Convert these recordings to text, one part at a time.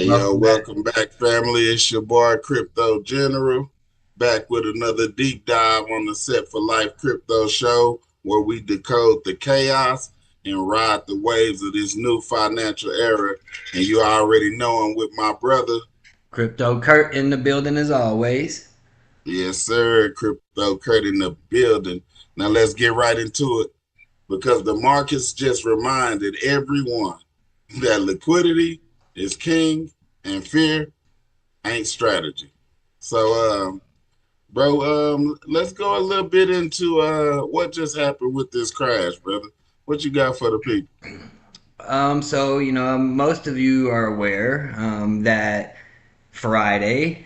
Hey, yo, Welcome back. welcome back, family. It's your boy, Crypto General, back with another deep dive on the Set for Life Crypto Show, where we decode the chaos and ride the waves of this new financial era. And you already know I'm with my brother. Crypto Kurt in the building as always. Yes, sir, Crypto Kurt in the building. Now let's get right into it because the markets just reminded everyone that liquidity is king and fear ain't strategy. So, bro, let's go a little bit into what just happened with this crash, brother. What you got for the people? Most of you are aware that Friday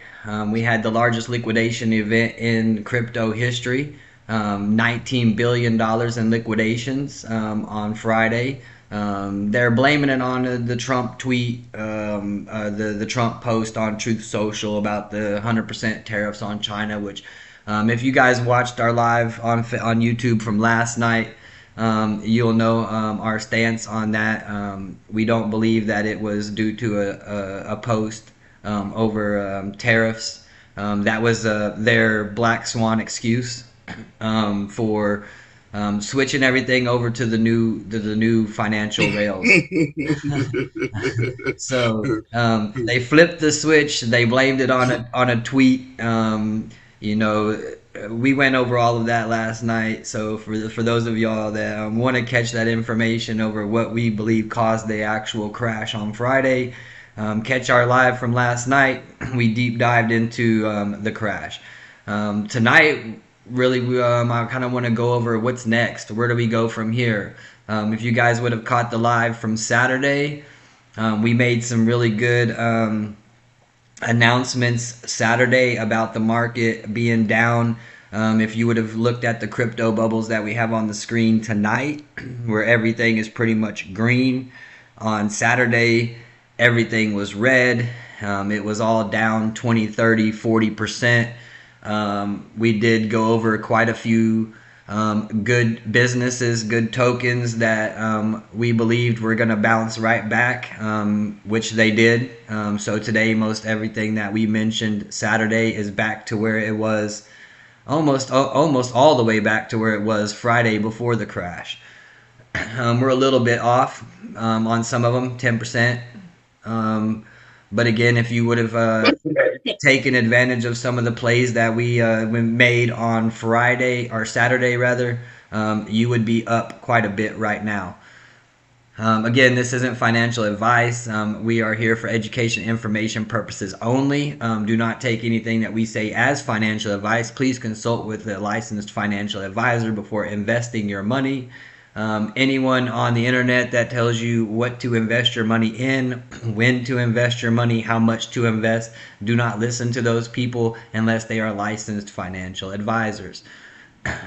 we had the largest liquidation event in crypto history. $19 billion in liquidations on Friday. They're blaming it on the Trump tweet, the Trump post on Truth Social about the 100% tariffs on China. Which, if you guys watched our live on YouTube from last night, you'll know our stance on that. We don't believe that it was due to a post over tariffs. That was their black swan excuse for switching everything over to the new financial rails. So they flipped the switch. They blamed it on a tweet. You know, we went over all of that last night. So for those of y'all that want to catch that information over what we believe caused the actual crash on Friday, catch our live from last night. We deep dived into the crash. Tonight, really, I kind of want to go over what's next. Where do we go from here? If you guys would have caught the live from Saturday, we made some really good announcements Saturday about the market being down. If you would have looked at the crypto bubbles that we have on the screen tonight, where everything is pretty much green, on Saturday, everything was red. It was all down 20, 30, 40%. We did go over quite a few good businesses, good tokens that we believed were going to bounce right back, which they did. So today, most everything that we mentioned Saturday is back to where it was, almost all the way back to where it was Friday before the crash. We're a little bit off on some of them, 10%. But again, if you would have taken advantage of some of the plays that we made on Friday or Saturday rather, you would be up quite a bit right now. Again, this isn't financial advice. We are here for education information purposes only. Do not take anything that we say as financial advice. Please consult with a licensed financial advisor before investing your money. Anyone on the internet that tells you what to invest your money in, when to invest your money, how much to invest, do not listen to those people unless they are licensed financial advisors.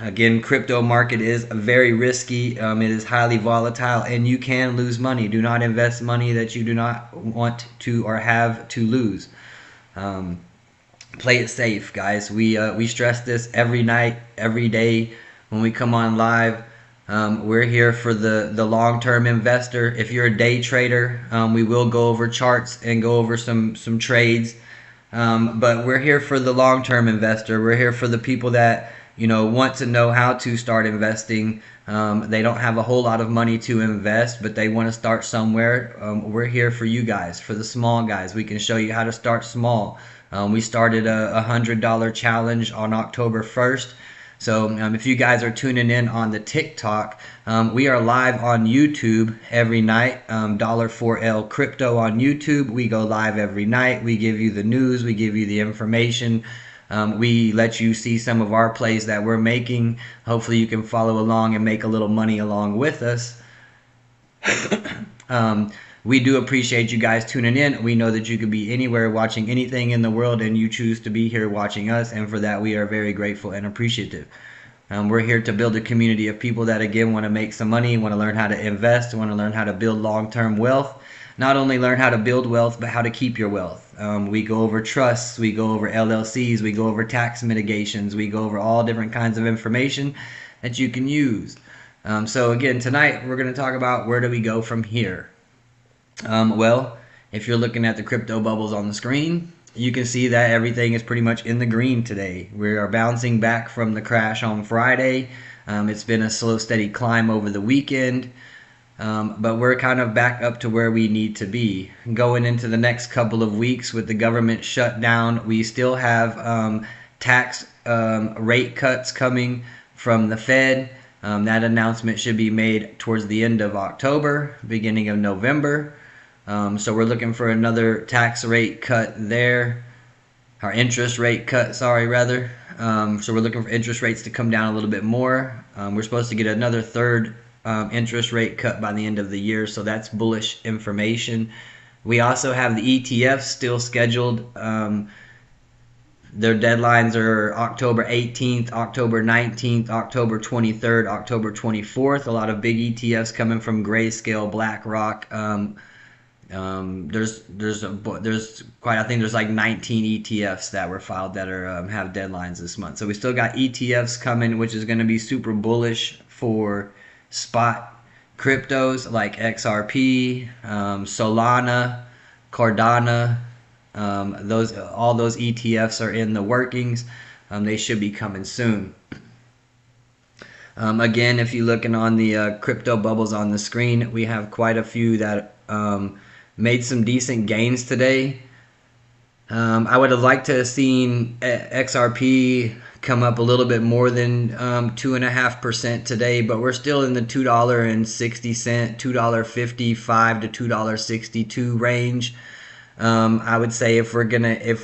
Again, crypto market is very risky. It is highly volatile, and you can lose money. Do not invest money that you do not want to or have to lose. Um, Play it safe, guys. We stress this every night, every day when we come on live. We're here for the long-term investor. If you're a day trader, we will go over charts and go over some trades. But we're here for the long-term investor. We're here for the people that want to know how to start investing. They don't have a whole lot of money to invest, but they want to start somewhere. We're here for you guys, for the small guys. We can show you how to start small. We started a $100 challenge on October 1st. So if you guys are tuning in on the TikTok, we are live on YouTube every night. $4L Crypto on YouTube. We go live every night. We give you the news. We give you the information. We let you see some of our plays that we're making. Hopefully you can follow along and make a little money along with us. We do appreciate you guys tuning in. We know that you could be anywhere watching anything in the world and you choose to be here watching us, and for that we are very grateful and appreciative. We're here to build a community of people that again want to make some money, want to learn how to invest, want to learn how to build long-term wealth. Not only learn how to build wealth, but how to keep your wealth. We go over trusts, we go over LLCs, we go over tax mitigations, we go over all different kinds of information that you can use. So again, tonight we're going to talk about where do we go from here. Well, If you're looking at the crypto bubbles on the screen, you can see that everything is pretty much in the green today. We are bouncing back from the crash on Friday. It's been a slow, steady climb over the weekend. But we're kind of back up to where we need to be. Going into the next couple of weeks with the government shutdown, we still have tax rate cuts coming from the Fed. That announcement should be made towards the end of October, beginning of November. So we're looking for another tax rate cut there, our interest rate cut, sorry, rather. So we're looking for interest rates to come down a little bit more. We're supposed to get another third interest rate cut by the end of the year, so that's bullish information. We also have the ETFs still scheduled. Their deadlines are October 18th, October 19th, October 23rd, October 24th. A lot of big ETFs coming from Grayscale, BlackRock. There's quite, I think there's like 19 ETFs that were filed that are have deadlines this month. So we still got ETFs coming, which is going to be super bullish for spot cryptos like XRP, Solana, Cardano. Those all those ETFs are in the workings. They should be coming soon. Again, if you're looking on the crypto bubbles on the screen, we have quite a few that made some decent gains today. I would have liked to have seen XRP come up a little bit more than 2.5% today, but we're still in the $2.60, $2.55 to $2.62 range. I would say if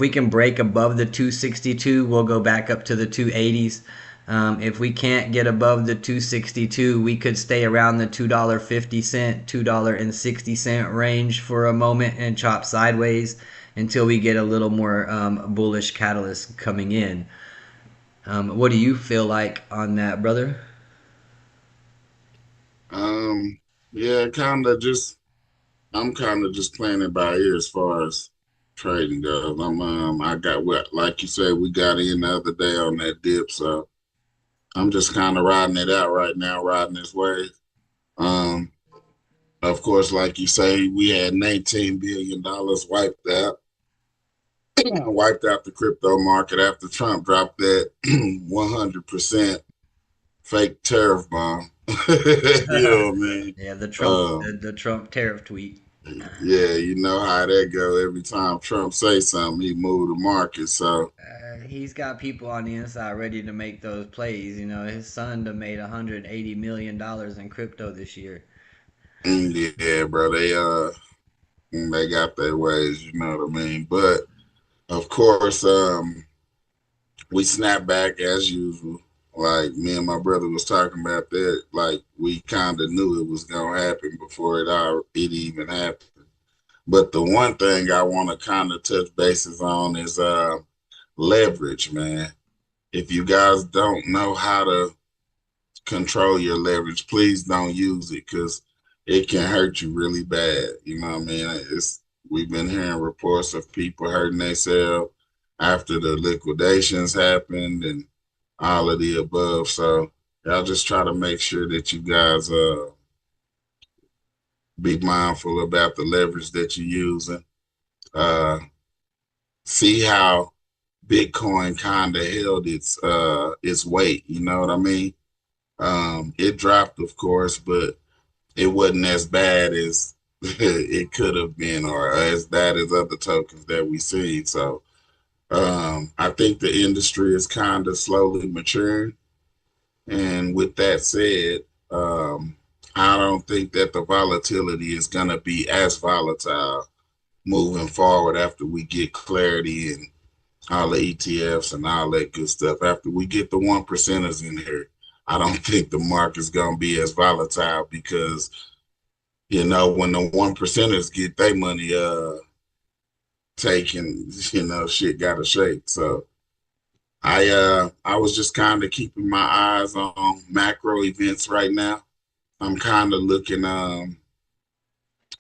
we can break above the 262, we'll go back up to the 280s. If we can't get above the 262, we could stay around the $2.50, $2.60 range for a moment and chop sideways until we get a little more bullish catalyst coming in. What do you feel like on that, brother? Um, yeah, I'm kind of just playing it by ear as far as trading goes. I got what, like you said, we got in the other day on that dip, so I'm just kind of riding it out right now, riding this wave. Um, of course, like you say, we had $19 billion wiped out, wiped out the crypto market after Trump dropped that 100% fake tariff bomb. You know what I mean? Yeah, the Trump Um, the Trump tariff tweet. yeah, you know how that go. Every time Trump say something, he move the market. So He's got people on the inside ready to make those plays. You know, his son done made $180 million in crypto this year. yeah, bro, they got their ways. You know what I mean? But of course, we snap back as usual. Like me and my brother was talking about that. Like we kind of knew it was gonna happen before it even happened. But the one thing I want to kind of touch bases on is leverage, man. If you guys don't know how to control your leverage, please don't use it because it can hurt you really bad. You know what I mean? We've been hearing reports of people hurting themselves after the liquidations happened and all of the above. So y'all just try to make sure that you guys be mindful about the leverage that you're using. Uh, See how Bitcoin kind of held its weight. You know what I mean? It dropped, of course, but it wasn't as bad as it could have been, or as bad as other tokens that we see. So I think the industry is kind of slowly maturing. And with that said, I don't think that the volatility is going to be as volatile moving forward after we get clarity and all the ETFs and all that good stuff. After we get the one percenters in here, I don't think the market's gonna be as volatile because when the one percenters get their money taken, shit gotta shake. So I was just kind of keeping my eyes on macro events right now. I'm kind of looking I'm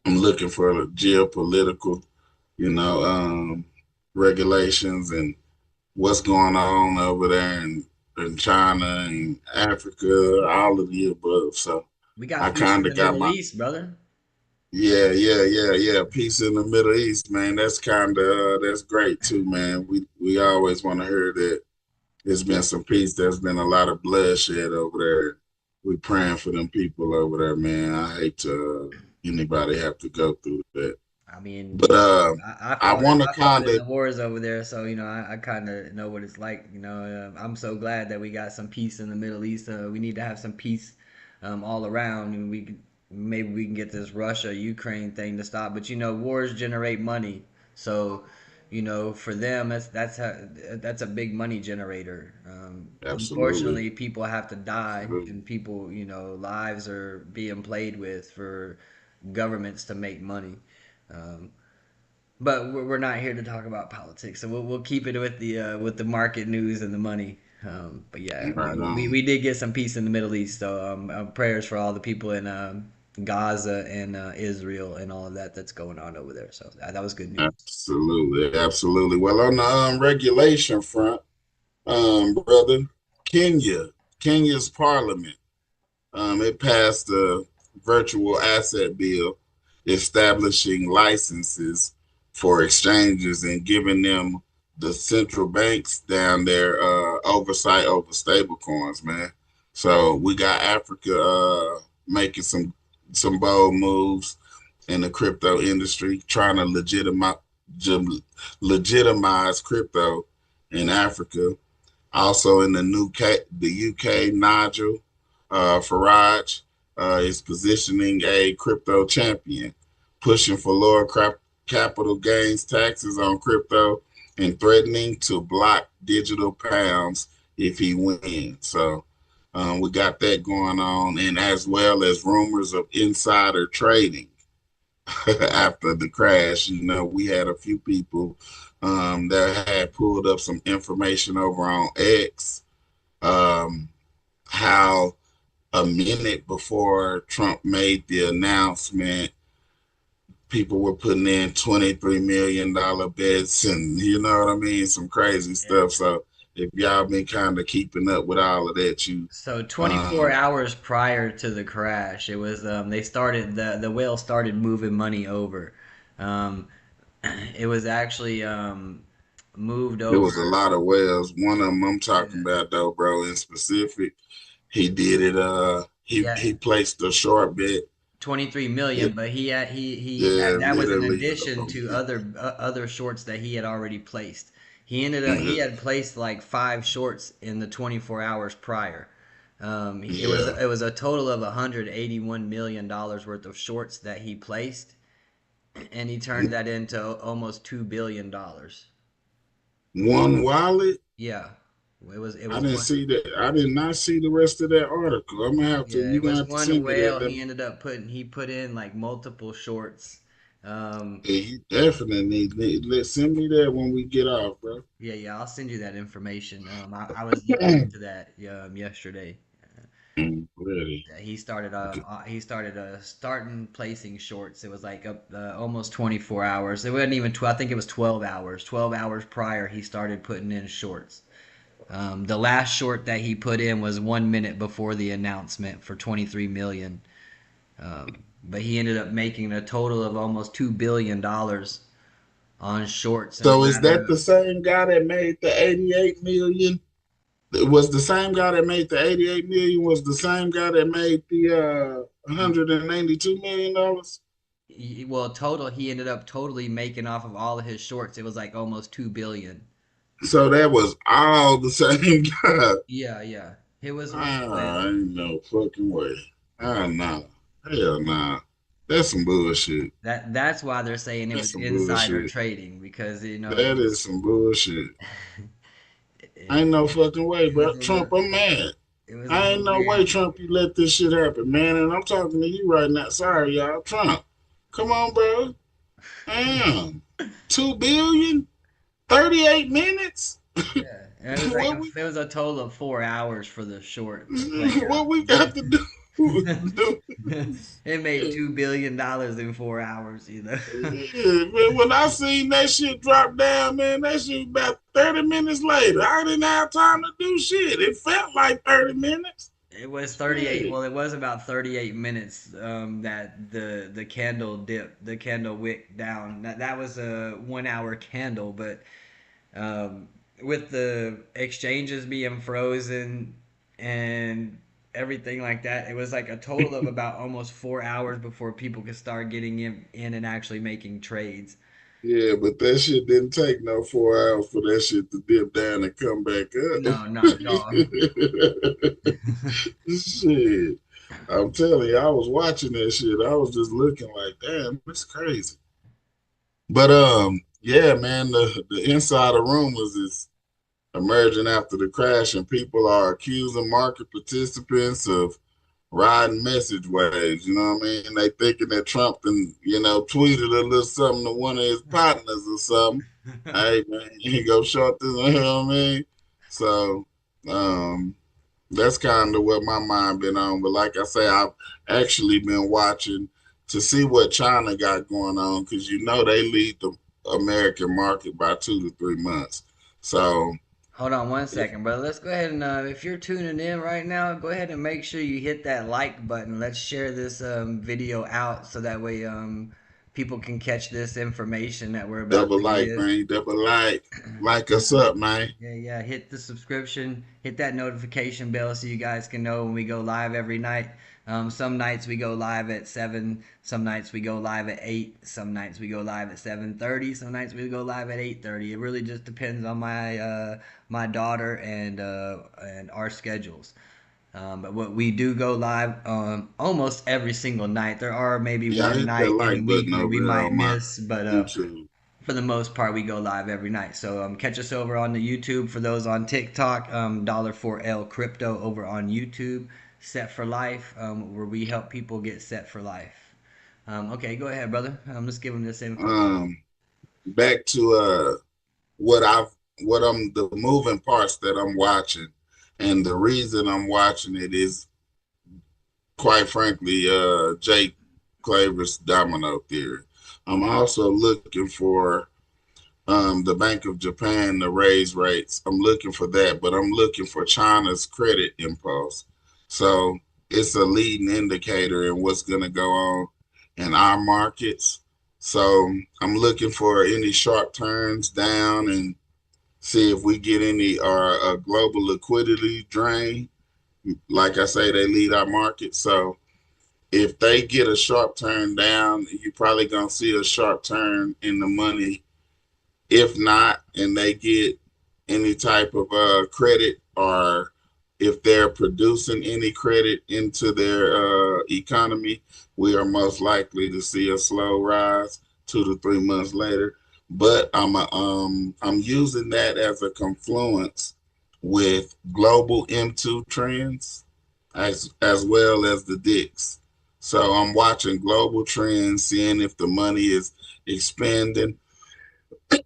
looking for geopolitical, you know, regulations and what's going on over there in China and Africa, all of the above. So We got I fish in kind the of got Middle my, East, brother. Yeah. Peace in the Middle East, man. That's kind of that's great too, man. We always want to hear that there's been some peace. There's been a lot of bloodshed over there. We praying for them people over there, man. I hate to anybody have to go through that. I mean, But I want to I fought kind in of the wars over there, so I kind of know what it's like. I'm so glad that we got some peace in the Middle East. We need to have some peace all around, and maybe we can get this Russia Ukraine thing to stop. But wars generate money, so for them that's a big money generator. absolutely, Unfortunately, people have to die, absolutely, and people lives are being played with for governments to make money. Um, but we're not here to talk about politics, so we'll keep it with the market news and the money. But yeah, right on. we did get some peace in the Middle East, so prayers for all the people in Gaza and Israel and all of that that's going on over there. So that was good news. Absolutely, absolutely. Well, on the regulation front, brother, Kenya, Kenya's parliament. It passed a virtual asset bill establishing licenses for exchanges and giving them the central banks down there oversight over stable coins, man. So we got Africa making some bold moves in the crypto industry, trying to legitimize crypto in Africa. Also in the UK, Nigel Farage is positioning a crypto champion, pushing for lower capital gains taxes on crypto and threatening to block digital pounds if he wins. So we got that going on, and as well as rumors of insider trading after the crash. We had a few people that had pulled up some information over on X, how a minute before Trump made the announcement, people were putting in $23 million bets and you know what I mean, some crazy Yeah. stuff. So if y'all been kind of keeping up with all of that, you So 24 um hours prior to the crash, it was they started the whale started moving money over. Um, it was actually moved there was a over. lot of whales. One of them I'm talking Yeah, about though, bro, in specific. He did it. He yeah, placed a short bet. 23 million, It, but he yeah, that was in literally. addition to other shorts that he had already placed. He Yeah, had placed like 5 shorts in the 24 hours prior. yeah. It was a total of 181 million dollars worth of shorts that he placed, and he turned that into almost $2 billion. One wallet. Yeah, it I was didn't one. see that. I did not see the rest of that article. I'm gonna have to. Yeah, You it gonna was have to one send me that. whale. He put in like multiple shorts. Um, Yeah, you definitely need. Let send me that when we get off, bro. yeah, I'll send you that information. I was looking into that yesterday. Ready. He started starting placing shorts. It was like up almost 24 hours. It wasn't even 12. I think it was 12 hours. 12 hours prior, he started putting in shorts. The last short that he put in was 1 minute before the announcement for 23 million. But he ended up making a total of almost $2 billion on shorts in a So is matter that of. the same guy that made the 88 million? It was the same guy that made the 88 million. Was the same guy that made the 192 million dollars. Well, total he ended up totally making off of all of his shorts. It was like almost 2 billion. So that was all the same guy. Yeah. It was one Ah, whale. ain't no fucking way. Ah, nah. Hell nah. That's some bullshit. That's why they're saying it That's was some insider bullshit. trading because That is some bullshit. it, Ain't no fucking way, it was bro. a Trump, little I'm mad. it was a I ain't little no way, weird. Trump, you let this shit happen, man. And I'm talking to you right now. Sorry, y'all. Trump, come on, bro. Damn. 2 billion? 38 minutes? Yeah, and it was like what we it was a total of 4 hours for the short to play what out. we got to do? It made $2 billion in 4 hours. Yeah, man, when I seen that shit drop down, man, that shit about 30 minutes later. I didn't have time to do shit. It felt like 30 minutes. It was 38. Shit. Well, it was about 38 minutes that the candle dipped, the candle wick down. That was a 1 hour candle, but um, with the exchanges being frozen and everything like that, it was like a total of about almost 4 hours before people could start getting in and actually making trades. Yeah, but that shit didn't take no 4 hours for that shit to dip down and come back up. No, not at all. Shit. I'm telling you, I was watching that shit. I was just looking like, damn, it's crazy. But yeah, man, the insider rumors is emerging after the crash, and people are accusing market participants of riding message waves. You know what I mean? They thinking that Trump and tweeted a little something to one of his partners or something. Hey man, you ain't go short this. You know what I mean? So um, that's kind of what my mind been on. But like I say, I've actually been watching to see what China got going on because they lead the American market by 2 to 3 months. So Hold on one if second, brother. Let's go ahead and if you're tuning in right now, go ahead and make sure you hit that like button. Let's share this video out so that way people can catch this information that we're about double to like, give. man, double like us Uh, up, man. yeah, yeah. Hit the subscription, hit that notification bell so you guys can know when we go live every night. Some nights we go live at 7. Some nights we go live at 8. Some nights we go live at 7:30. Some nights we go live at 8:30. It really just depends on my daughter and our schedules. But what we do go live almost every single night. There are maybe Yeah, I one hit that night in a like week button where over we there might on my miss, but YouTube. for the most part, we go live every night. So catch us over on the YouTube. For those on TikTok, $4L Crypto over on YouTube. Set for Life, where we help people get set for life. Okay, go ahead, brother. Let's give them this info. Um, Back to what I've what I'm the moving parts that I'm watching, and the reason I'm watching it is quite frankly, Jake Claver's domino theory. I'm also looking for the Bank of Japan to raise rates. I'm looking for that, but I'm looking for China's credit impulse. So it's a leading indicator in what's going to go on in our markets. So I'm looking for any sharp turns down and see if we get any or a global liquidity drain. Like I say, they lead our market. So if they get a sharp turn down, you're probably gonna see a sharp turn in the money. If not, and they get any type of credit, or if they're producing any credit into their economy, we are most likely to see a slow rise 2 to 3 months later. But I'm using that as a confluence with global M2 trends as well as the DICs. So I'm watching global trends, seeing if the money is expanding,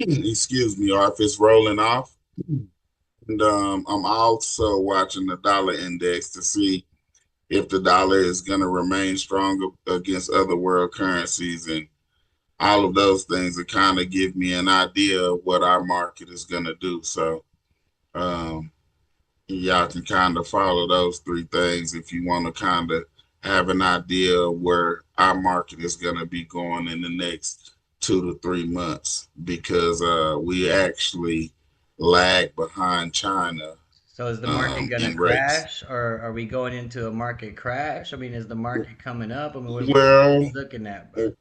excuse me, or if it's rolling off. And I'm also watching the dollar index to see if the dollar is going to remain strong against other world currencies. And all of those things that kind of give me an idea of what our market is going to do. So um, y'all can kind of follow those three things if you want to kind of have an idea of where our market is going to be going in the next 2 to 3 months because we actually lag behind China So is the market gonna in rates. crash, or are we going into a market crash? I mean, is the market coming up? I mean, what are we Well, looking at, bro?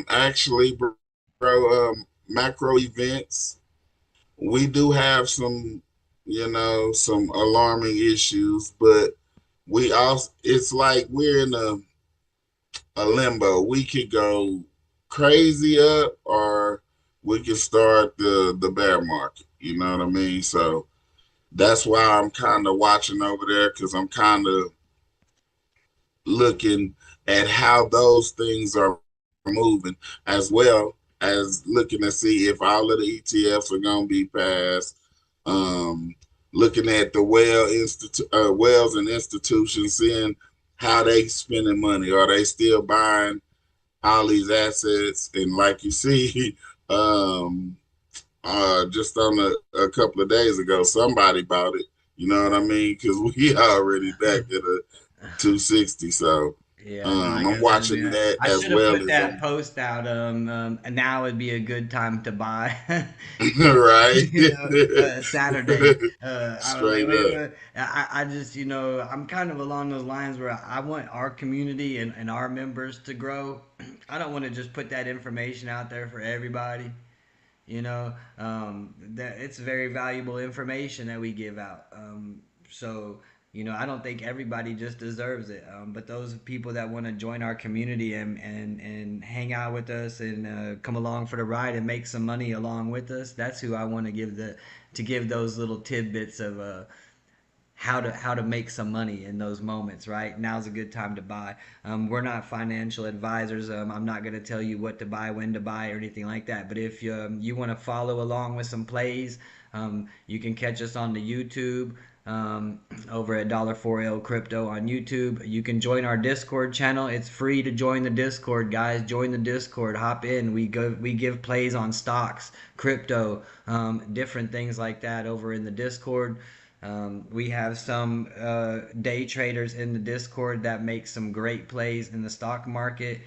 actually, bro, macro events, we do have some alarming issues, but we also, it's like we're in a limbo. We could go crazy up or we could start the bear market. You know what I mean? So that's why I'm kind of watching over there because I'm kind of looking at how those things are moving as well as looking to see if all of the ETFs are going to be passed. Um, Looking at the wells and institutions, seeing how they spending money. Are they still buying all these assets? And like you see, just on a couple of days ago, somebody bought it. You know what I mean? Because we already back at a 260. So Yeah, no, like I'm I said, watching man, that I as should have well put as that I'm post out. And now would be a good time to buy. right. Saturday. I was like, Straight wait, up. wait. I just, I'm kind of along those lines where I want our community and our members to grow. I don't want to just put that information out there for everybody. That it's very valuable information that we give out. So I don't think everybody just deserves it, but those people that want to join our community and hang out with us and come along for the ride and make some money along with us, that's who I want to give those little tidbits of how to make some money in those moments. Right now's a good time to buy. We're not financial advisors. I'm not going to tell you what to buy, when to buy, or anything like that, but if you want to follow along with some plays, you can catch us on the YouTube, over at $4L Crypto on YouTube. You can join our Discord channel. It's free to join the Discord, guys. Join the Discord. Hop in. We give plays on stocks, crypto, different things like that over in the Discord. We have some day traders in the Discord that make some great plays in the stock market.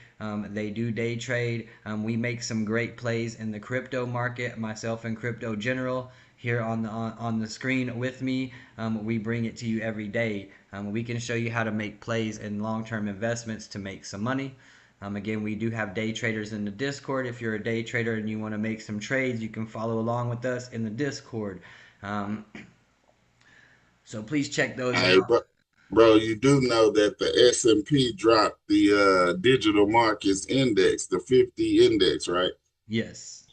They do day trade. We make some great plays in the crypto market. Myself and Crypto General here on the screen with me. We bring it to you every day. We can show you how to make plays in long-term investments to make some money. Again, we do have day traders in the Discord. If you're a day trader and you want to make some trades, you can follow along with us in the Discord. Um, so please check those Hey, out. bro, you do know that the S&P dropped the digital markets index, the 50 index, right? Yes.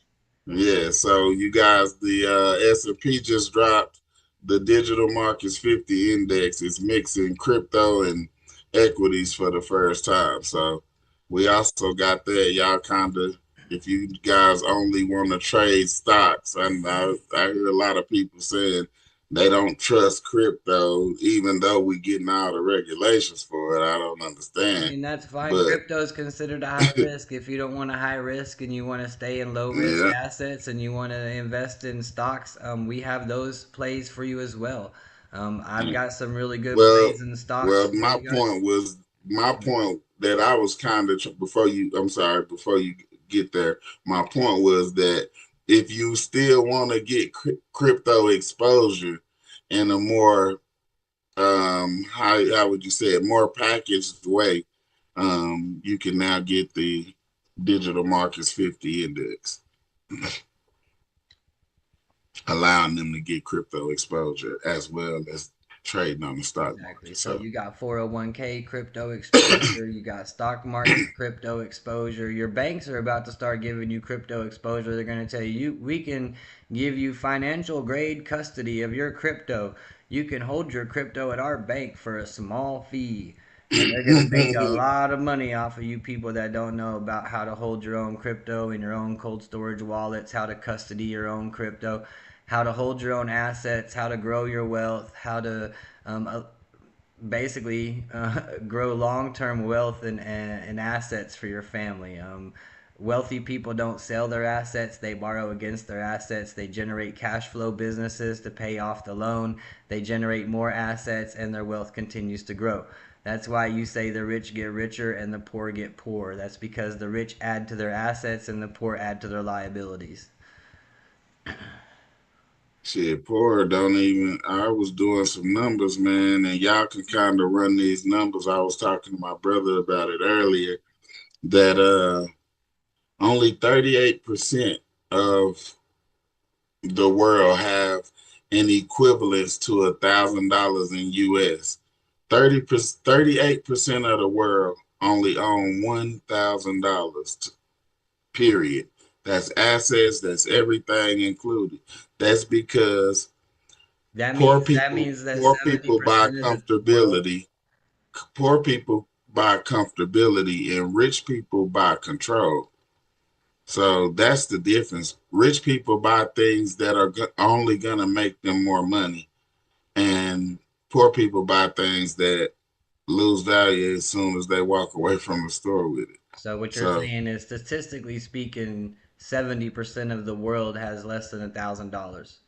Yeah, so you guys, the S&P just dropped the digital markets 50 index. It's mixing crypto and equities for the first time. So we also got that. Y'all kind of, if you guys only want to trade stocks, and I hear a lot of people saying they don't trust crypto, even though we getting all the regulations for it. I don't I understand, mean, that's fine. but Crypto is considered a high risk. If you don't want a high risk and you want to stay in low risk yeah. assets and you want to invest in stocks, we have those plays for you as well. I've got some really good Well, plays in stocks well, for you guys. my point that I was kind of before you. I'm sorry, before you get there. My point was that if you still want to get crypto exposure in a more how would you say it, more packaged way, you can now get the digital markets 50 index, allowing them to get crypto exposure as well as trading on the stock Exactly. market. So So you got 401k crypto exposure, you got stock market crypto exposure. Your banks are about to start giving you crypto exposure. They're going to tell you, we can give you financial grade custody of your crypto. You can hold your crypto at our bank for a small fee. And they're going to make a lot of money off of you people that don't know about how to hold your own crypto in your own cold storage wallets, how to custody your own crypto, how to hold your own assets, how to grow your wealth, how to basically grow long-term wealth and assets for your family. Wealthy people don't sell their assets, they borrow against their assets. They generate cash flow businesses to pay off the loan. They generate more assets and their wealth continues to grow. That's why you say the rich get richer and the poor get poorer. That's because the rich add to their assets and the poor add to their liabilities. shit, poor don't even. I was doing some numbers, man, and y'all can kind of run these numbers. I was talking to my brother about it earlier. That only 38% of the world have an equivalence to $1,000 in US. 38% of the world only own $1,000. Period. That's assets. That's everything included. That's because That poor means that people, means that poor people buy 70% of the world. comfortability. Poor people buy comfortability, and rich people buy control. So that's the difference. Rich people buy things that are only gonna make them more money, and poor people buy things that lose value as soon as they walk away from the store with it. So what you're So saying is, statistically speaking, 70% of the world has less than $1,000.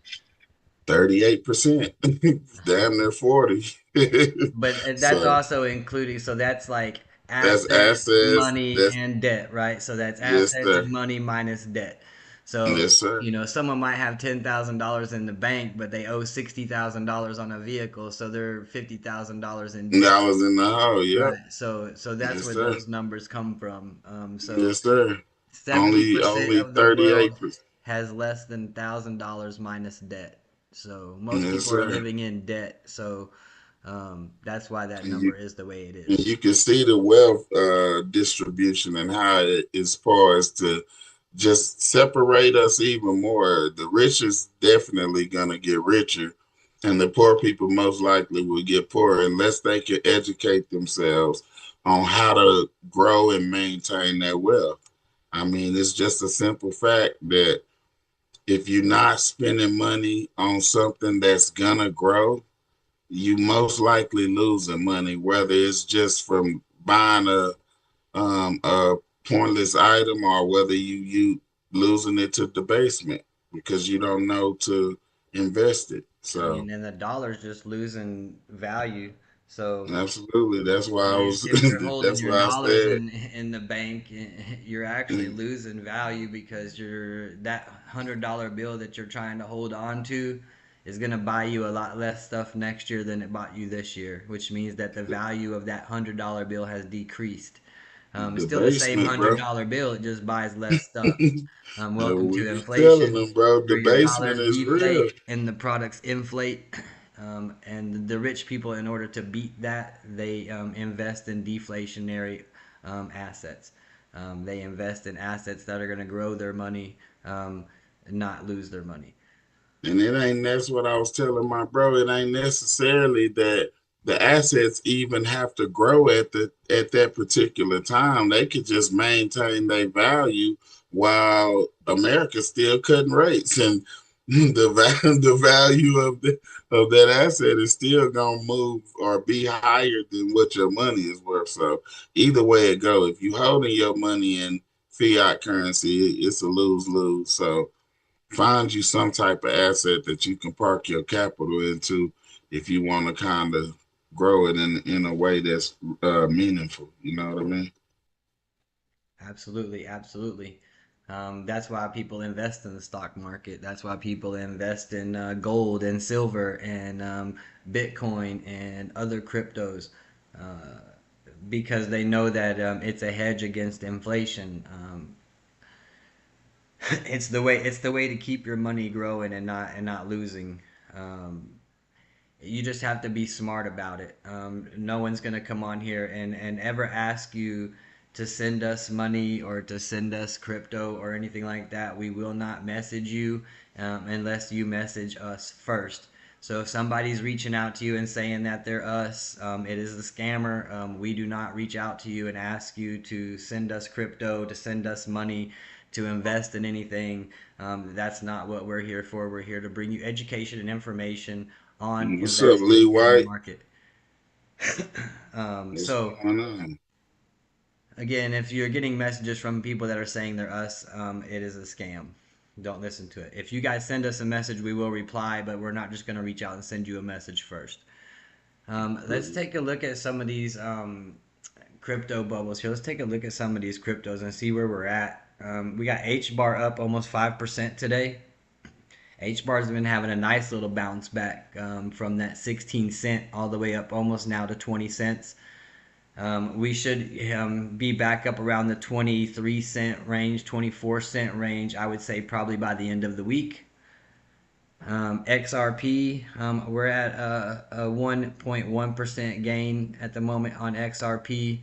38%, damn near 40. But that's So also including, so that's like that's assets, assets. money, That's and debt, right? So that's yes, assets sir. and money minus debt. So, Yes, sir. someone might have $10,000 in the bank, but they owe $60,000 on a vehicle, so they're $50,000 in debt. Dollars in the hole. Yep. Right. So that's Yes, where sir. those numbers come from. So Yes, sir. 70% Only of the world 38%. has less than $1,000 minus debt. So most Yes, people are sir. living in debt. So that's why that And number is the way it and is. you can see the wealth distribution and how it is poised to just separate us even more. The rich is definitely gonna get richer, and the poor people most likely will get poorer unless they can educate themselves on how to grow and maintain that wealth. I mean, it's just a simple fact that if you're not spending money on something that's gonna grow, you most likely losing money, whether it's just from buying a pointless item or whether you losing it to debasement because you don't know to invest it. I So mean, and the dollar's just losing value. So absolutely, that's why I was. if you're holding That's your why I dollars said. in the bank, you're actually losing value because that $100 bill that you're trying to hold on to is going to buy you a lot less stuff next year than it bought you this year, which means that the value of that $100 bill has decreased. It's still the same Debasement, bro. $100 bill; it just buys less stuff. Welcome We to be telling inflation, them, bro, where your debasement dollars is real. deflate and the products inflate. And the rich people, in order to beat that, they invest in deflationary assets. They invest in assets that are going to grow their money, not lose their money. And it ain't that's what I was telling my bro. It ain't necessarily that the assets even have to grow at that particular time. They could just maintain their value while America's still cutting rates, and the value of that asset is still gonna move or be higher than what your money is worth. So either way it go, if you holding your money in fiat currency, it's a lose lose. So find you some type of asset that you can park your capital into if you want to kind of grow it in a way that's meaningful. You know what I mean? Absolutely, absolutely. That's why people invest in the stock market. That's why people invest in gold and silver and Bitcoin and other cryptos, because they know that it's a hedge against inflation. It's the way to keep your money growing and not losing. Um, you just have to be smart about it. No one's gonna come on here and ever ask you to send us money or to send us crypto or anything like that. We will not message you unless you message us first. So if somebody's reaching out to you and saying that they're us, it is a scammer. We do not reach out to you and ask you to send us crypto, to send us money, to invest in anything. That's not what we're here for. We're here to bring you education and information on What's up, Lee investing in the White? market. What's So going on? again, if you're getting messages from people that are saying they're us, it is a scam. Don't listen to it. If you guys send us a message, we will reply, but we're not just going to reach out and send you a message first. Let's take a look at some of these crypto bubbles here. Let's take a look at some of these cryptos and see where we're at. We got HBAR up almost 5% today. HBAR has been having a nice little bounce back from that 16 cent all the way up almost now to 20 cents. We should be back up around the 23 cent range, 24 cent range, I would say probably by the end of the week. XRP, we're at a 1.1% gain at the moment on XRP.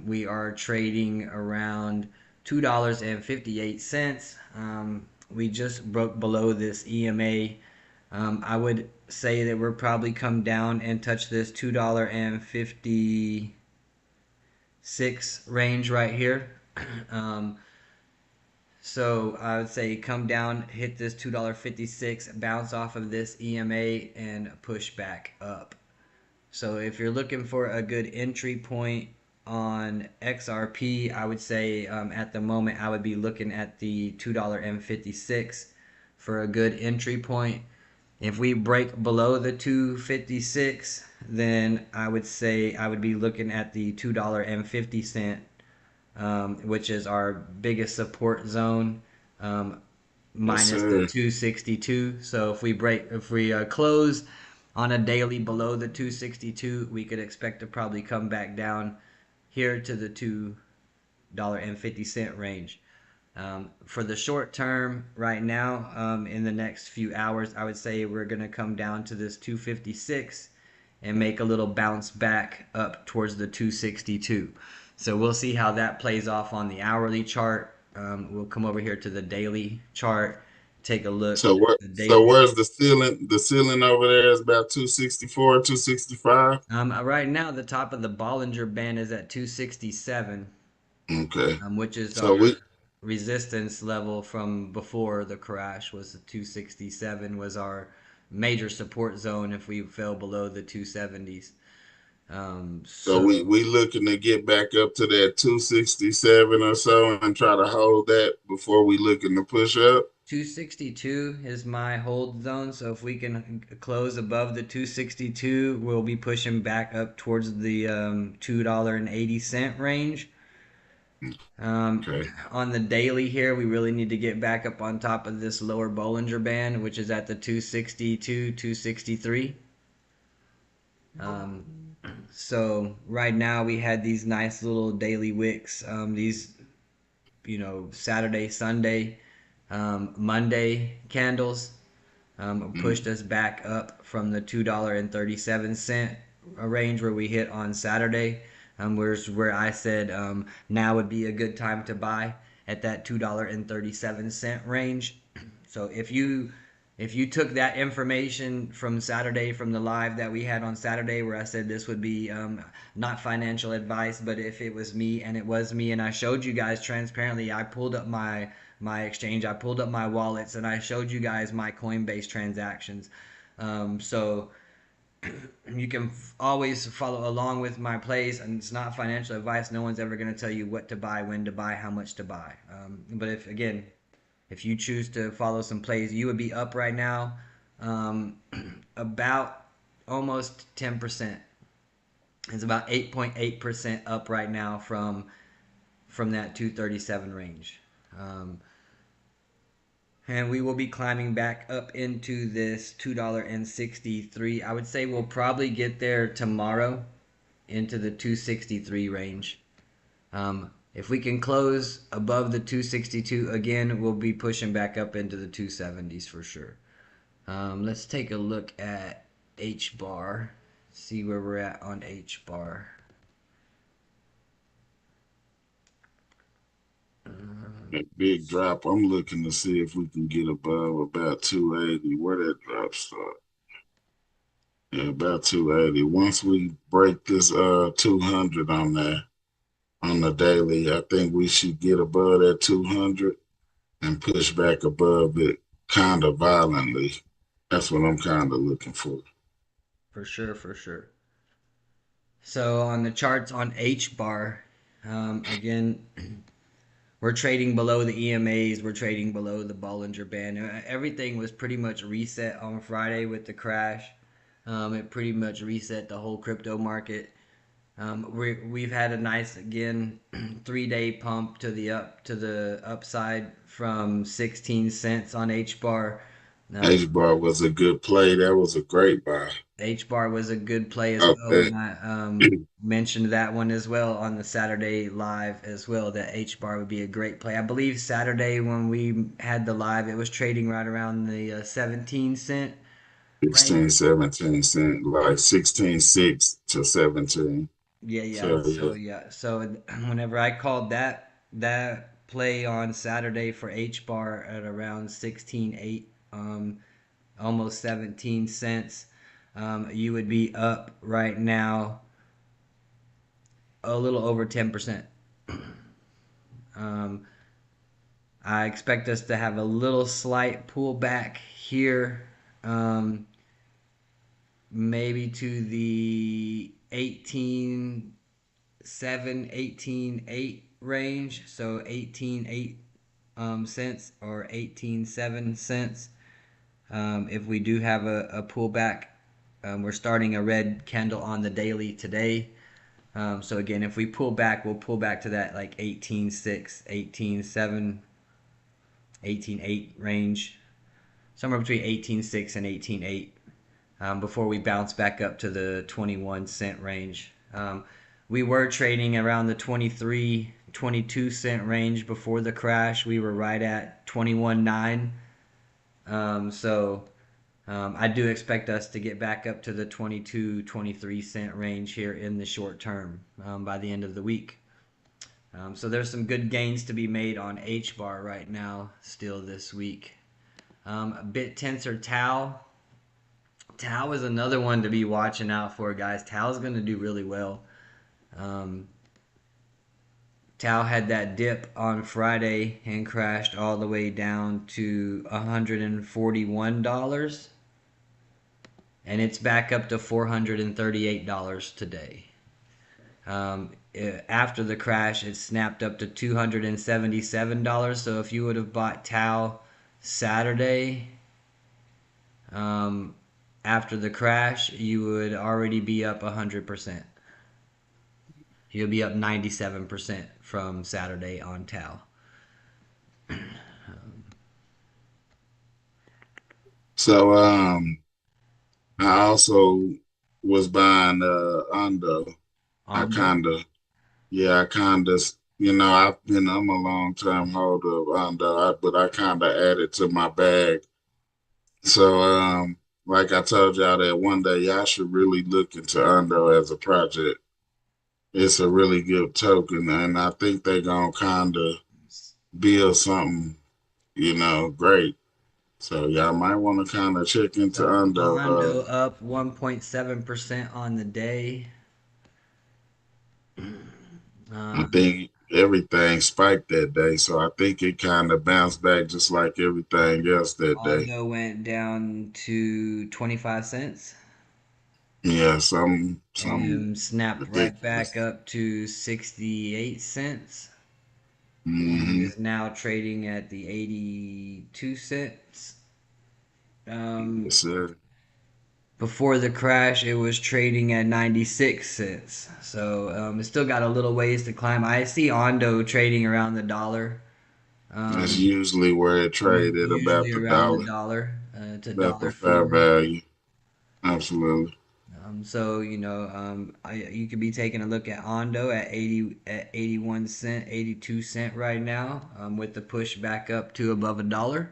We are trading around $2.58. We just broke below this EMA. I would say that we're probably come down and touch this $2.56 range right here. Um, so I would say come down, hit this $2.56, bounce off of this EMA, and push back up. So if you're looking for a good entry point on XRP, I would say at the moment I would be looking at the $2.56 for a good entry point. If we break below the 256, then I would say I would be looking at the $2.50, which is our biggest support zone, um, Yes, minus the sir. 262. So if we close on a daily below the 262, we could expect to probably come back down here to the $2.50 range. For the short term, right now, in the next few hours, I would say we're going to come down to this 256 and make a little bounce back up towards the 262. So we'll see how that plays off on the hourly chart. We'll come over here to the daily chart, take a look So at what? the So daily. where's the ceiling? The ceiling over there is about 264, 265. Right now, the top of the Bollinger Band is at 267, Okay. which is So our we resistance level from before the crash. Was the 267 was our major support zone if we fell below the 270s. so So we looking to get back up to that 267 or so and try to hold that before we looking to push up. 262 is my hold zone. So if we can close above the 262, we'll be pushing back up towards the $2.80 range. Um, Okay. on the daily here, we really need to get back up on top of this lower Bollinger Band, which is at the 262, 263. Um, so right now we had these nice little daily wicks. These, Saturday, Sunday, Monday candles pushed us back up from the $2.37 range where we hit on Saturday. Where I said now would be a good time to buy at that $2.37 range. So if you took that information from Saturday, from the live that we had on Saturday, where I said this would be not financial advice, but if it was me and it was me, and I showed you guys transparently, I pulled up my exchange, I pulled up my wallets, and I showed you guys my Coinbase transactions. So you can always follow along with my plays, and it's not financial advice. No one's ever going to tell you what to buy, when to buy, how much to buy. But if you choose to follow some plays, you would be up right now um, about almost 10%. It's about 8.8% up right now from that 237 range. Um, and we will be climbing back up into this $2.63. I would say we'll probably get there tomorrow into the 263 range. If we can close above the 262 again, we'll be pushing back up into the 270s for sure. Let's take a look at HBAR, see where we're at on HBAR. That big drop. I'm looking to see if we can get above about 280. Where that drop start? Yeah, about 280. Once we break this 200 on there on the daily, I think we should get above that 200 and push back above it kind of violently. That's what I'm kind of looking for. For sure, for sure. So on the charts on HBAR, again, we're trading below the EMAs. We're trading below the Bollinger Band. Everything was pretty much reset on Friday with the crash. It pretty much reset the whole crypto market. We've had a nice again 3 day pump to the upside from 16 cents on HBAR. HBAR was a good play. That was a great buy. HBAR was a good play as Up well, that. and I mentioned that one as well on the Saturday live as well. That HBAR would be a great play. I believe Saturday when we had the live, it was trading right around the 17 cent range. 16, 17 cent, like 16.6 to 17. Yeah, yeah. So yeah, So whenever I called that play on Saturday for HBAR at around 16.8, almost 17 cents, you would be up right now a little over 10%. Um, I expect us to have a little slight pullback here, maybe to the 18.7, 18.8 range. So 18.8 cents or 18.7 cents. If we do have a pullback, we're starting a red candle on the daily today. So again, if we pull back, we'll pull back to that like 18.6, 18.7, 18.8 range, somewhere between 18.6 and 18.8, before we bounce back up to the 21 cent range. We were trading around the 23, 22 cent range before the crash. We were right at 21.9. I do expect us to get back up to the 22, 23 cent range here in the short term, by the end of the week. So there's some good gains to be made on HBAR right now, still this week. Bit tensor Tau. Tau is another one to be watching out for, guys. Tau is going to do really well. Um, Tau had that dip on Friday and crashed all the way down to $141, and it's back up to $438 today. After the crash, it snapped up to $277. So if you would have bought Tau Saturday, um, after the crash, you would already be up 100%. You'll be up 97% from Saturday on Tau. So I also was buying Undo. I Ondo. kinda Yeah, I kinda I'm a long time holder of Undo, but I kinda added to my bag. So like I told y'all that one day y'all should really look into Undo as a project. It's a really good token, and I think they're gonna kinda build something, great. So y'all might want to kind of check into So Undo. Ondo up 1.7% on the day. I Um, think everything spiked that day, so I think it kind of bounced back just like everything else that day. Ondo went down to 25 cents Yeah, some and snapped right back ridiculous. up to 68 cents and Hmm. is now trading at the 82 cents. Um, Yes, sir. Before the crash, it was trading at 96 cents. So it's still got a little ways to climb. I see Ondo trading around the dollar. That's Um, usually where it traded Usually about the around the dollar, dollar. It's a about the dollar fair forty. value. Absolutely. You could be taking a look at Ondo at 81 cent, 82 cent right now, with the push back up to above a dollar.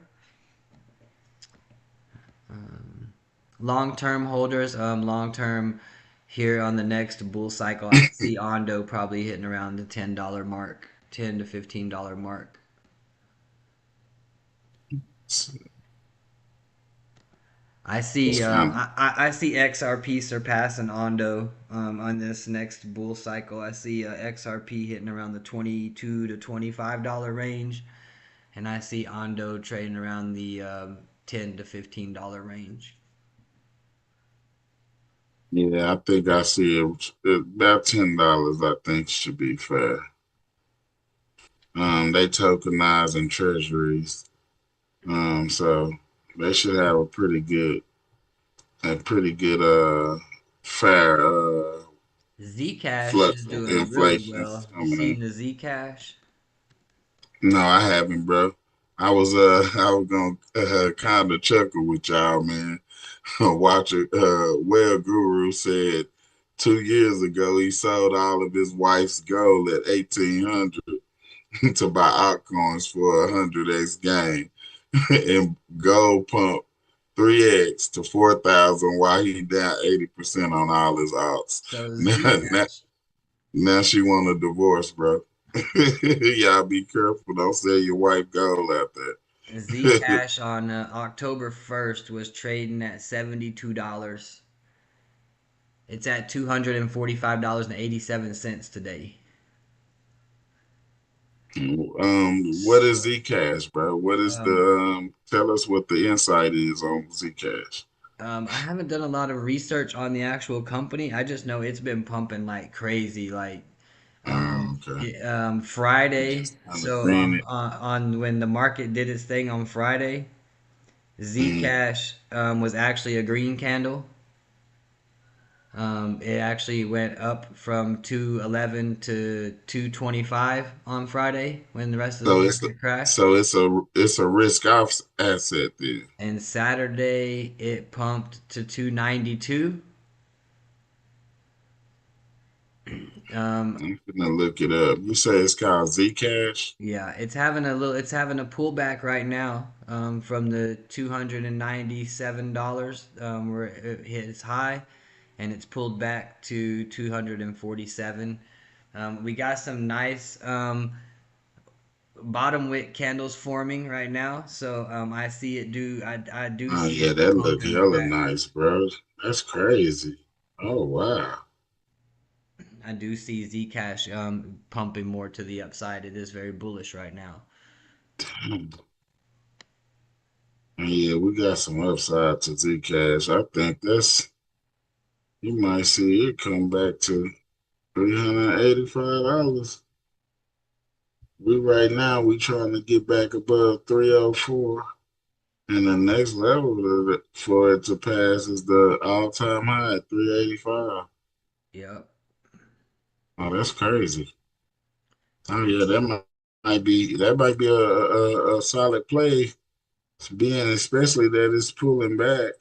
Long term holders, long term here on the next bull cycle, I see Ondo probably hitting around the $10 mark, $10 to $15 mark. It's, I it's see kind of I see XRP surpassing Ondo on this next bull cycle. I see XRP hitting around the $22 to $25 range, and I see Ondo trading around the $10 to $15 range. yeah. I think I see it about $10. I think should be fair. They tokenize in treasuries. So they should have a pretty good fair Zcash flux is of doing really inflation well. You coming in. seen the Zcash? No, I haven't, bro. I was gonna kind of chuckle with y'all, man. Watch it. Well, Guru said 2 years ago he sold all of his wife's gold at 1,800 to buy altcoins for 100x gain, and gold pumped 3x to 4,000 while he down 80% on all his alts. So Now, now, Zcash, now she want a divorce, bro. Y'all be careful. Don't sell your wife gold out there. Zcash on October 1st was trading at $72. It's at $245.87 today. What is Zcash, bro? What is Um, tell us what the insight is on Zcash. I haven't done a lot of research on the actual company. I just know it's been pumping like crazy. Like Okay. Friday, Just kind of so seeing it. on when the market did its thing on Friday, Mm. Zcash was actually a green candle. It actually went up from 211 to 225 on Friday when the rest of the So market crashed. it's a risk off asset then. And Saturday it pumped to 292. Um, I'm gonna look it up. You say it's called Zcash? yeah, it's having a pullback right now from the $297 where it hit its high, and it's pulled back to 247. We got some nice bottom wick candles forming right now, so I see it do I do Oh see yeah, it that look pumping hella back. nice, bro. That's crazy. Oh wow. I do see Zcash pumping more to the upside. It is very bullish right now. Damn. Yeah, we got some upside to Zcash. I think that's you might see it come back to $385. We right now we trying to get back above 304. And the next level of it, for it to pass is the all-time high at 385. Yep. Oh, that's crazy. Oh yeah, that might be a solid play, being especially that it's pulling back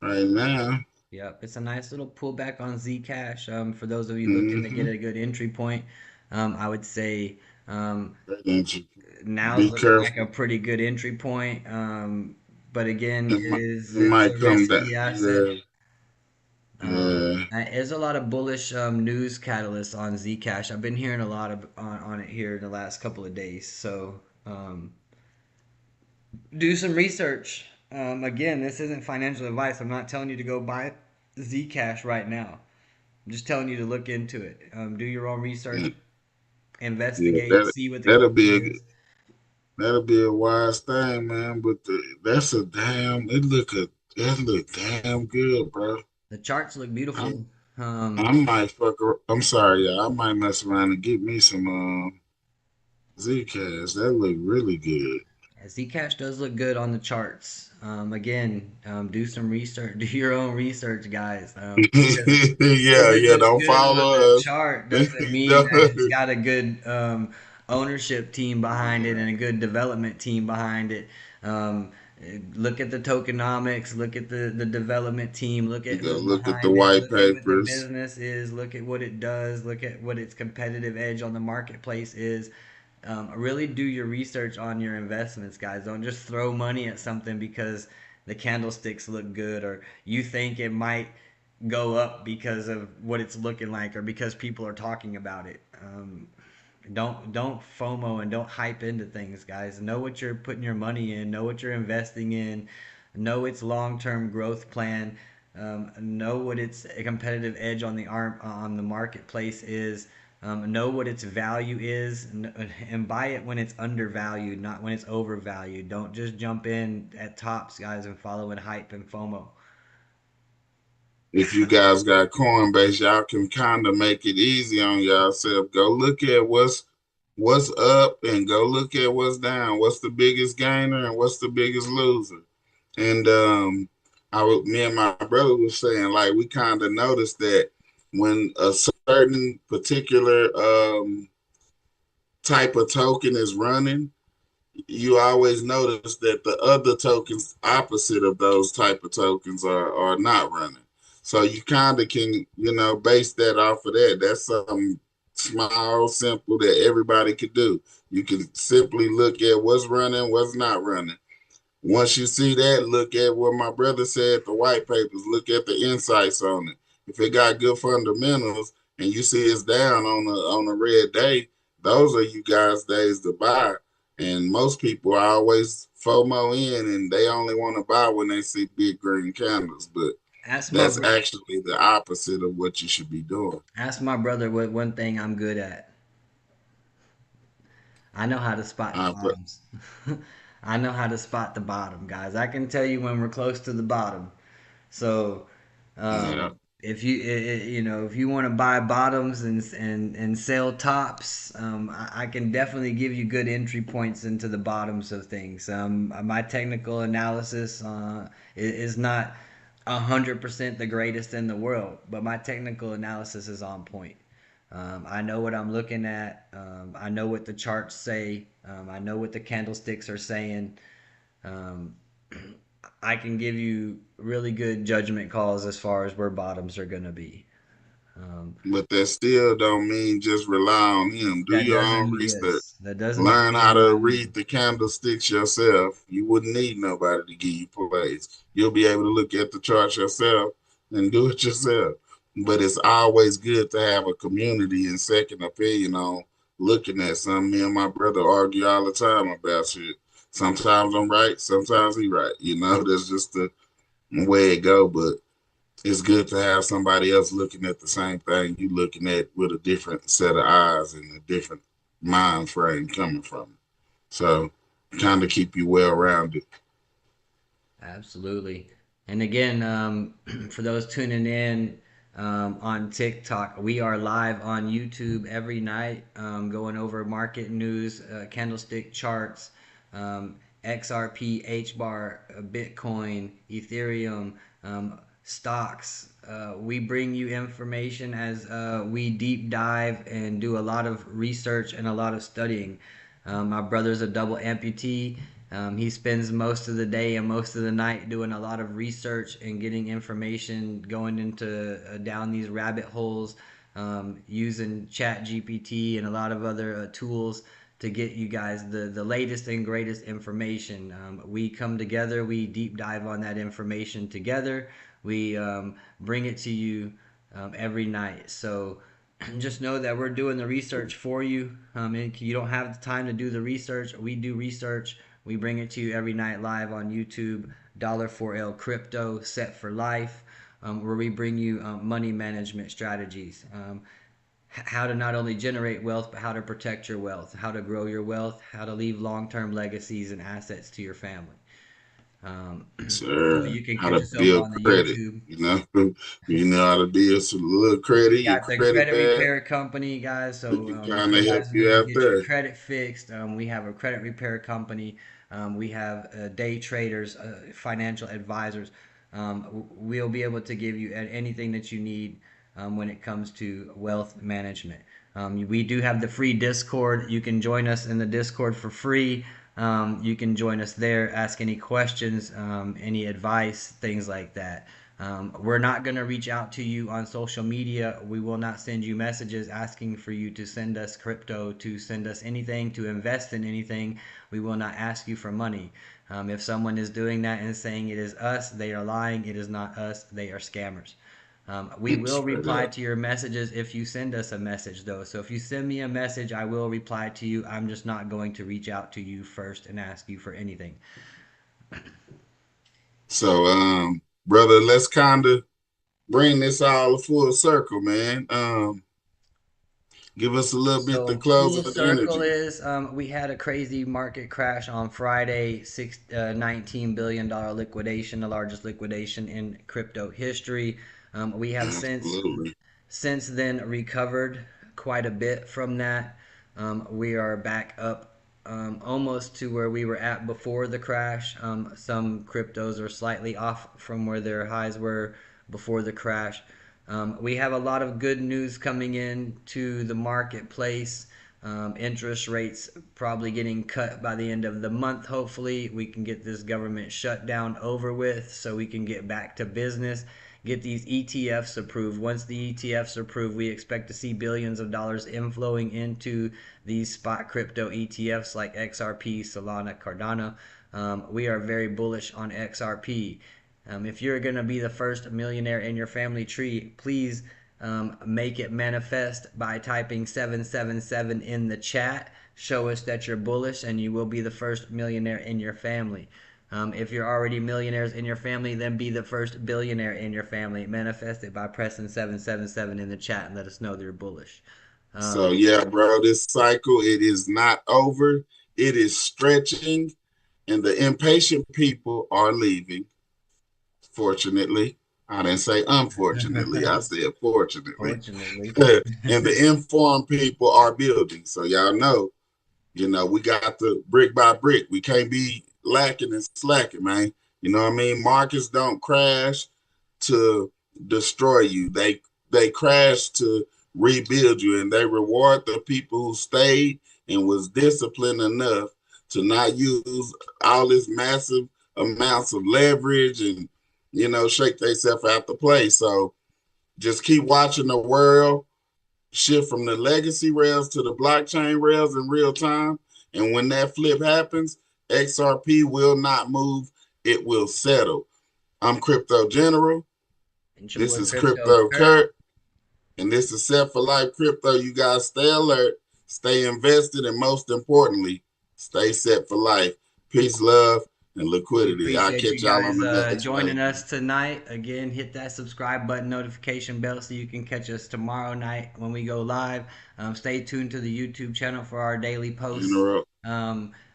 right now. Yep, it's a nice little pullback on Zcash. For those of you looking to get Mm-hmm. a good entry point, I would say um, now's Be looking like a careful. pretty good entry point. But again, It it's a might come risky down. asset. Yeah, yeah. There's a lot of bullish news catalysts on Zcash. I've been hearing a lot on it here in the last couple of days. So do some research. Again, this isn't financial advice. I'm not telling you to go buy Zcash right now. I'm just telling you to look into it. Do your own research, Yeah, yeah, investigate, see what the that'll company be is. that'll be a wise thing, man. But that's a damn. That look damn good, bro. The charts look I'm beautiful. I might I'm sorry, yeah. I might mess around and get me some Zcash. That look really good. Zcash does look good on the charts. Again, do some research. Do your own research, guys. Because Yeah, it yeah. looks Don't good on the follow us. chart doesn't mean Don't- that it's got a good ownership team behind it yeah, and a good development team behind it. Um, look at the tokenomics, look at the development team, look you at go who's look at the behind it, white look at what the papers. business is, look at what it does, look at what its competitive edge on the marketplace is. Really do your research on your investments, guys. Don't just throw money at something because the candlesticks look good or you think it might go up because of what it's looking like or because people are talking about it. Don't FOMO and don't hype into things, guys. Know what you're putting your money in. Know what you're investing in. Know its long-term growth plan. Know what its competitive edge on the marketplace is. Know what its value is, and buy it when it's undervalued, not when it's overvalued. Don't just jump in at tops, guys, and follow in hype and FOMO. If you guys got Coinbase, y'all can kind of make it easy on yourself. Go look at what's up and go look at what's down. What's the biggest gainer and what's the biggest loser? And me and my brother was saying like we kind of noticed that when a certain particular type of token is running, you always notice that the other tokens opposite of those type of tokens are not running. So you kind of can, base that off of that. That's something small, simple that everybody could do. You can simply look at what's running, what's not running. Once you see that, look at what my brother said, the white papers, look at the insights on it. If it got good fundamentals and you see it's down on a red day, those are you guys' days to buy. And most people are always FOMO in and they only want to buy when they see big green candles. But Ask my that's bro- actually the opposite of what you should be doing. Ask my brother what one thing I'm good at. I know how to spot the But bottoms. I know how to spot the bottom, guys. I can tell you when we're close to the bottom. So, yeah, if you want to buy bottoms and sell tops, I can definitely give you good entry points into the bottoms of things. My technical analysis is not 100% the greatest in the world, but my technical analysis is on point. I know what I'm looking at. I know what the charts say. I know what the candlesticks are saying. Um, I can give you really good judgment calls as far as where bottoms are going to be. Um, But that still don't mean just rely on him. Do that your doesn't own mean research. yes. That does not Learn mean how to rely on read him. the candlesticks yourself. You wouldn't need nobody to give you plays. You'll be able to look at the charts yourself and do it yourself. But it's always good to have a community and second opinion on looking at something. Me and my brother argue all the time about shit. Sometimes I'm right, sometimes he right. That's just the way it go. But it's good to have somebody else looking at the same thing you looking at with a different set of eyes and a different mind frame coming from it. So kind of keep you well rounded. Absolutely. And again, for those tuning in on TikTok, we are live on YouTube every night, going over market news, candlestick charts, XRP, HBAR, Bitcoin, Ethereum, stocks. We bring you information as we deep dive and do a lot of research and a lot of studying. My brother's a double amputee. He spends most of the day and most of the night doing a lot of research and getting information, going into down these rabbit holes, using Chat GPT and a lot of other tools to get you guys the latest and greatest information. We come together, we deep dive on that information together, we bring it to you every night. So just know that we're doing the research for you. And you don't have the time to do the research. We do research. We bring it to you every night live on YouTube. $4L Crypto Set for Life, where we bring you money management strategies. How to not only generate wealth, but how to protect your wealth, how to grow your wealth, how to leave long term legacies and assets to your family. Um, so So you can how catch to us over build on the credit, YouTube. you know how to build some little credit, We your got the credit credit bad, repair company, guys. we So can kind you of help guys you need to out get your there. credit fixed. We have a credit repair company. We have day traders, financial advisors. We'll be able to give you anything that you need when it comes to wealth management. We do have the free Discord. You can join us in the Discord for free. You can join us there, ask any questions, any advice, things like that. We're not going to reach out to you on social media. We will not send you messages asking for you to send us crypto, to send us anything, to invest in anything. We will not ask you for money. If someone is doing that and saying it is us, they are lying. It is not us. They are scammers. We will Straight reply up. to your messages if you send us a message, though. So if you send me a message, I will reply to you. I'm just not going to reach out to you first and ask you for anything. So, brother, let's kind of bring this all a full circle, man. Give us a little bit the So close full of the circle energy. is we had a crazy market crash on Friday, $19 billion liquidation, the largest liquidation in crypto history. We have Absolutely. since then recovered quite a bit from that. We are back up almost to where we were at before the crash. Some cryptos are slightly off from where their highs were before the crash. We have a lot of good news coming in to the marketplace. Interest rates probably getting cut by the end of the month. Hopefully, we can get this government shutdown over with so we can get back to business. Get these ETFs approved. Once the ETFs are approved, we expect to see billions of dollars inflowing into these spot crypto ETFs like XRP, Solana, Cardano. We are very bullish on XRP. If you're going to be the first millionaire in your family tree, please make it manifest by typing 777 in the chat. Show us that you're bullish, and you will be the first millionaire in your family. If you're already millionaires in your family, then be the first billionaire in your family. Manifest it by pressing 777 in the chat and let us know that you're bullish. So, Um, yeah, bro, this cycle, it is not over. It is stretching, and the impatient people are leaving, fortunately. I didn't say unfortunately. I said fortunately. Fortunately. And the informed people are building. So y'all know, we got the brick by brick. We can't be lacking and slacking, man. You know what I mean? Markets don't crash to destroy you. They crash to rebuild you, and they reward the people who stayed and was disciplined enough to not use all this massive amounts of leverage and shake themselves out the play. So just keep watching the world shift from the legacy rails to the blockchain rails in real time. And when that flip happens, XRP will not move, it will settle. I'm Crypto General. And your This boy is Crypto Crypto Kurt. Kurt. And this is Set for Life Crypto. You guys stay alert, stay invested, and most importantly, stay set for life. Peace, love, and We liquidity. I'll appreciate you catch y'all guys on the next joining wave. us tonight. Again, hit that subscribe button, notification bell, so you can catch us tomorrow night when we go live. Stay tuned to the YouTube channel for our daily posts. General,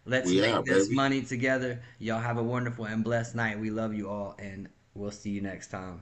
Let's we make out, this baby. money together. Y'all have a wonderful and blessed night. We love you all, and we'll see you next time.